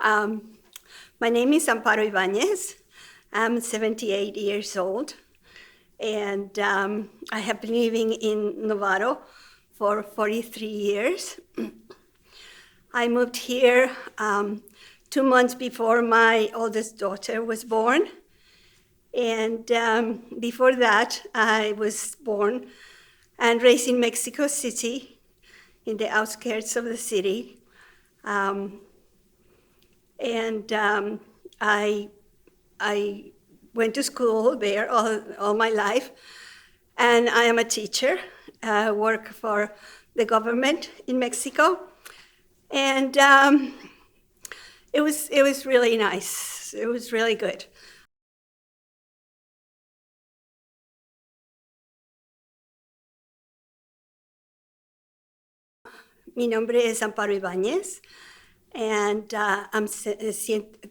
Um, my name is Amparo Ibanez. I'm 78 years old, and I have been living in Novato for 43 years. I moved here 2 months before my oldest daughter was born, and before that, I was born and raised in Mexico City, in the outskirts of the city. I went to school there all my life, and I am a teacher. I work for the government in Mexico, and it was really nice. It was really good. Mi nombre es Amparo Ibáñez, and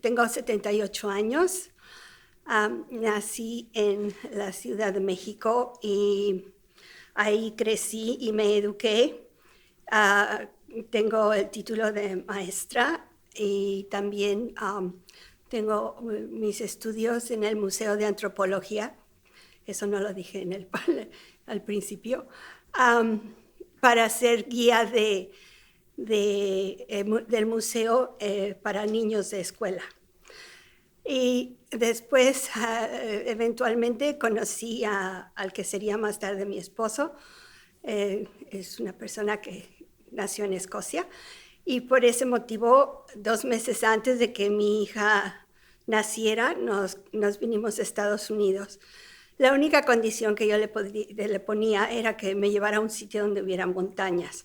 tengo 78 años. Nací en la Ciudad de México y ahí crecí y me eduqué. Tengo el título de maestra y también tengo mis estudios en el Museo de Antropología. Eso no lo dije al principio. Para ser guía del museo para niños de escuela. Y después, eventualmente, conocí al que sería más tarde mi esposo. Es una persona que nació en Escocia. Y por ese motivo, 2 meses antes de que mi hija naciera, nos vinimos a Estados Unidos. La única condición que yo le ponía era que me llevara a un sitio donde hubiera montañas,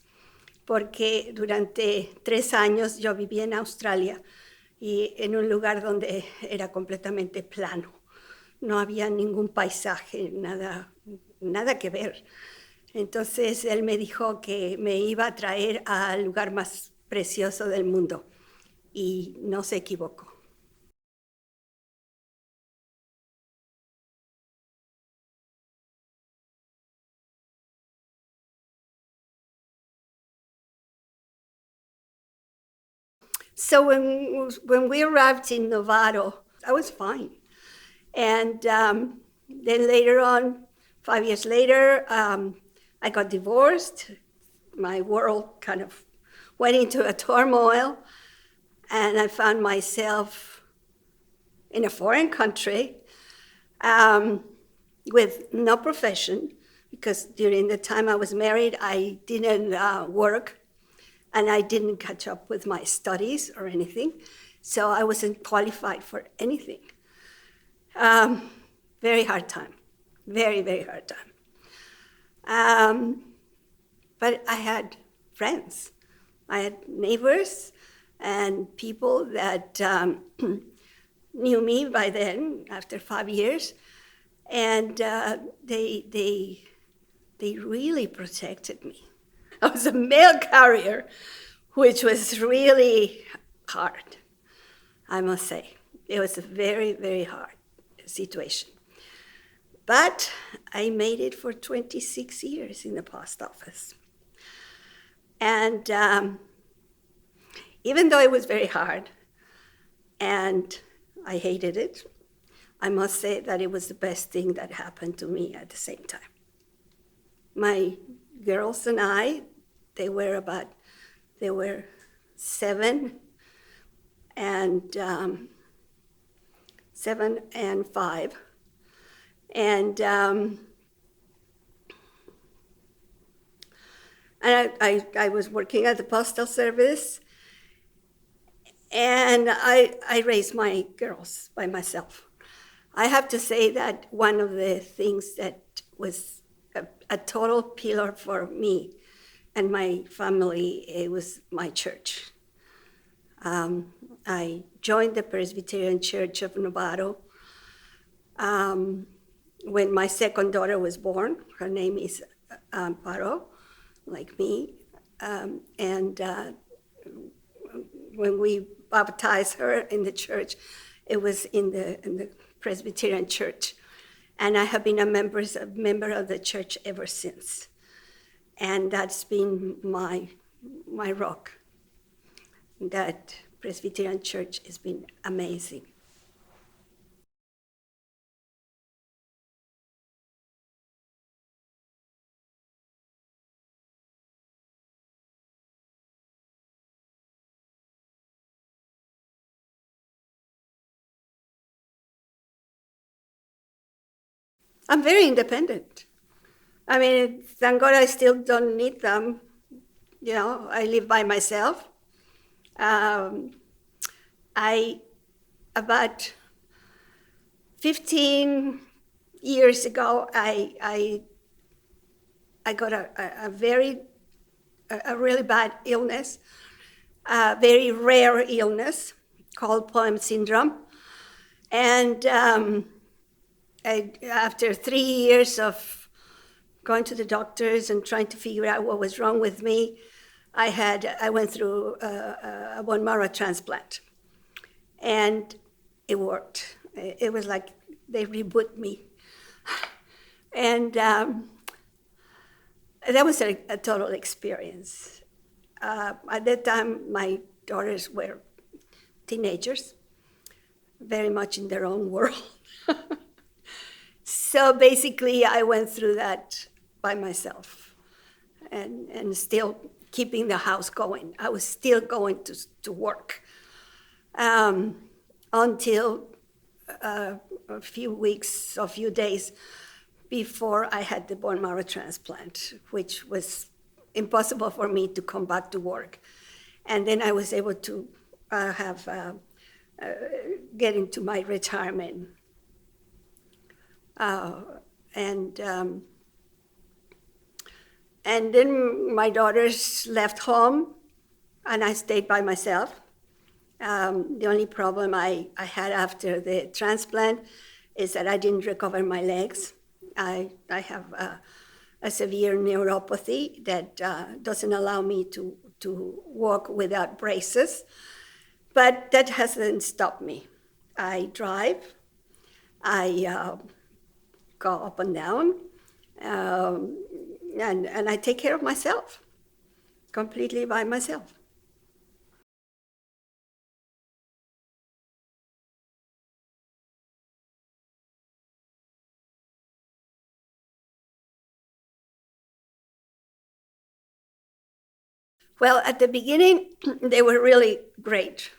porque durante 3 años yo viví en Australia y en un lugar donde era completamente plano. No había ningún paisaje, nada que ver. Entonces él me dijo que me iba a traer al lugar más precioso del mundo y no se equivocó. So when we arrived in Novato, I was fine. And then later on, 5 years later, I got divorced. My world kind of went into a turmoil, and I found myself in a foreign country with no profession, because during the time I was married, I didn't work, and I didn't catch up with my studies or anything, so I wasn't qualified for anything. Very hard time, very, very hard time. But I had friends. I had neighbors and people that knew me by then, after 5 years, and they really protected me. I was a mail carrier, which was really hard, I must say. It was a very, very hard situation. But I made it for 26 years in the post office. And even though it was very hard and I hated it, I must say that it was the best thing that happened to me at the same time. My girls and I, they were 7 and 7 and 5. And I was working at the Postal Service, and I raised my girls by myself. I have to say that one of the things that was a total pillar for me and my family, it was my church. I joined the Presbyterian Church of Novato when my second daughter was born. Her name is Amparo, like me. And when we baptized her in the church, it was in the Presbyterian Church. And I have been a member of the church ever since. And that's been my rock. That Presbyterian Church has been amazing. I'm very independent. I mean, thank God I still don't need them. I live by myself. Um, I, about 15 years ago, I got a really bad illness, a very rare illness called Poem syndrome. And after 3 years of going to the doctors and trying to figure out what was wrong with me, I went through a bone marrow transplant, and it worked. It was like they reboot me, and that was a total experience. At that time, my daughters were teenagers, very much in their own world. So basically, I went through that by myself, and still keeping the house going. I was still going to work until a few days before I had the bone marrow transplant, which was impossible for me to come back to work. And then I was able to get into my retirement. And then my daughters left home, and I stayed by myself. The only problem I had after the transplant is that I didn't recover my legs. I have a severe neuropathy that doesn't allow me to walk without braces, but that hasn't stopped me. I drive, I go up and down, and I take care of myself, completely by myself. Well, at the beginning, they were really great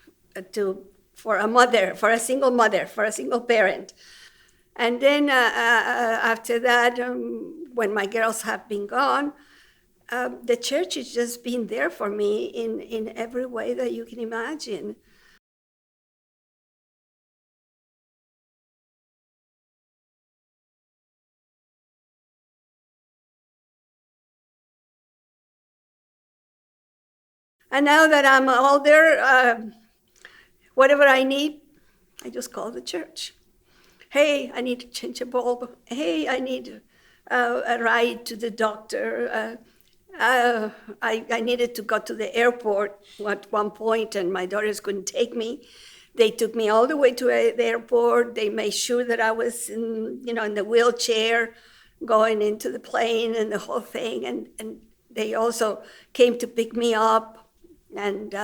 for a single mother, for a single parent. And then after that, when my girls have been gone, the church has just been there for me in every way that you can imagine. And now that I'm older, whatever I need, I just call the church. Hey, I need to change a bulb. Hey, I need a ride to the doctor. I needed to go to the airport at one point, and my daughters couldn't take me. They took me all the way to the airport. They made sure that I was in the wheelchair going into the plane and the whole thing. And they also came to pick me up. And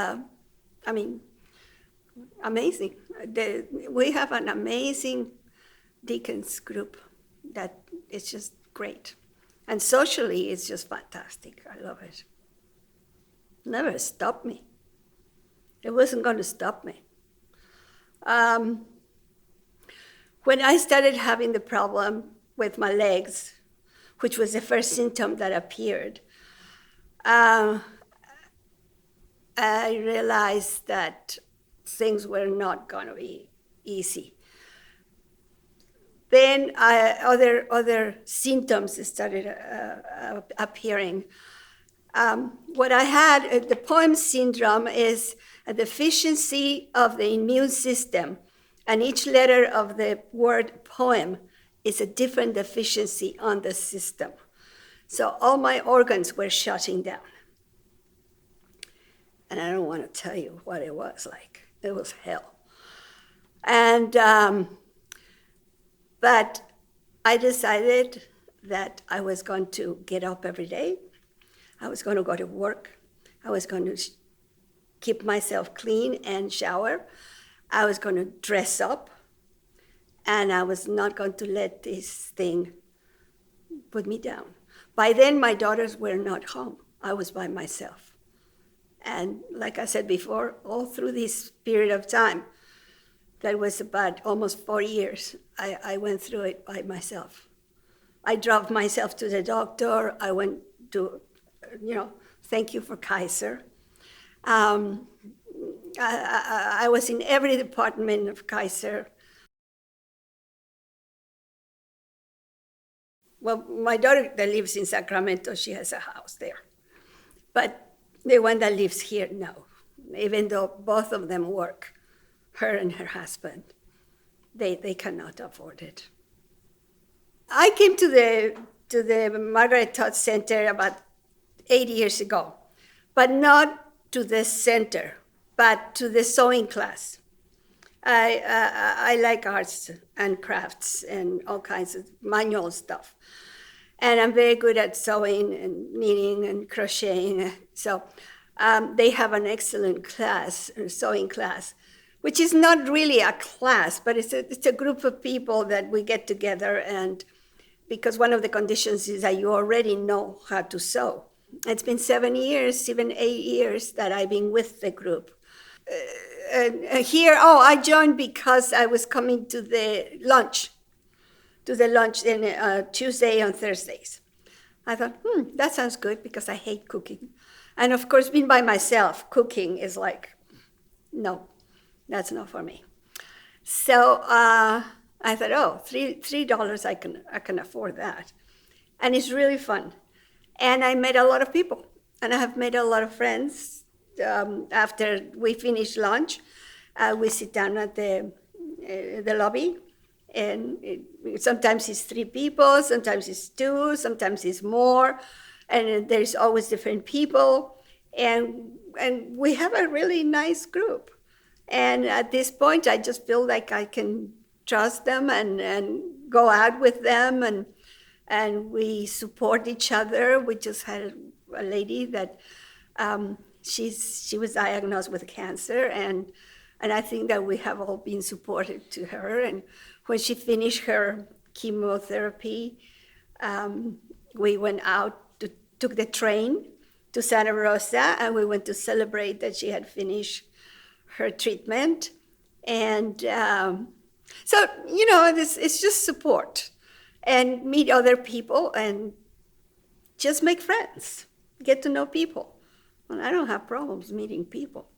amazing. We have an amazing deacons group that is just great. And socially, it's just fantastic. I love it. Never stopped me. It wasn't going to stop me. When I started having the problem with my legs, which was the first symptom that appeared, I realized that things were not going to be easy. Then other symptoms started appearing. What I had, the Poem syndrome, is a deficiency of the immune system, and each letter of the word poem is a different deficiency on the system. So all my organs were shutting down. And I don't want to tell you what it was like. It was hell. And but I decided that I was going to get up every day. I was going to go to work. I was going to keep myself clean and shower. I was going to dress up, and I was not going to let this thing put me down. By then, my daughters were not home. I was by myself. And like I said before, all through this period of time, that was about almost 4 years, I went through it by myself. I drove myself to the doctor. I went to, thank you for Kaiser. I was in every department of Kaiser. Well, my daughter that lives in Sacramento, she has a house there. But the one that lives here, no. Even though both of them work, her and her husband, they cannot afford it. I came to the Margaret Todd Center about 8 years ago, but not to the center, but to the sewing class. I like arts and crafts and all kinds of manual stuff. And I'm very good at sewing and knitting and crocheting. So they have an excellent class, a sewing class, which is not really a class, but it's a group of people that we get together, and because one of the conditions is that you already know how to sew. It's been 7 years, even 8 years that I've been with the group. I joined because I was coming to the lunch in Tuesday and Thursdays. I thought, that sounds good because I hate cooking. And of course, being by myself, cooking is like, no, that's not for me. So I thought, $3 I can afford that. And it's really fun. And I met a lot of people, and I have made a lot of friends. After we finish lunch, we sit down at the lobby, and sometimes it's 3 people, sometimes it's 2, sometimes it's more, and there's always different people, and we have a really nice group. And at this point, I just feel like I can trust them and go out with them, and we support each other. We just had a lady that she was diagnosed with cancer, and I think that we have all been supportive to her. And when she finished her chemotherapy, we went out, took the train to Santa Rosa, and we went to celebrate that she had finished her treatment. And so, it's just support and meet other people and just make friends, get to know people. And I don't have problems meeting people.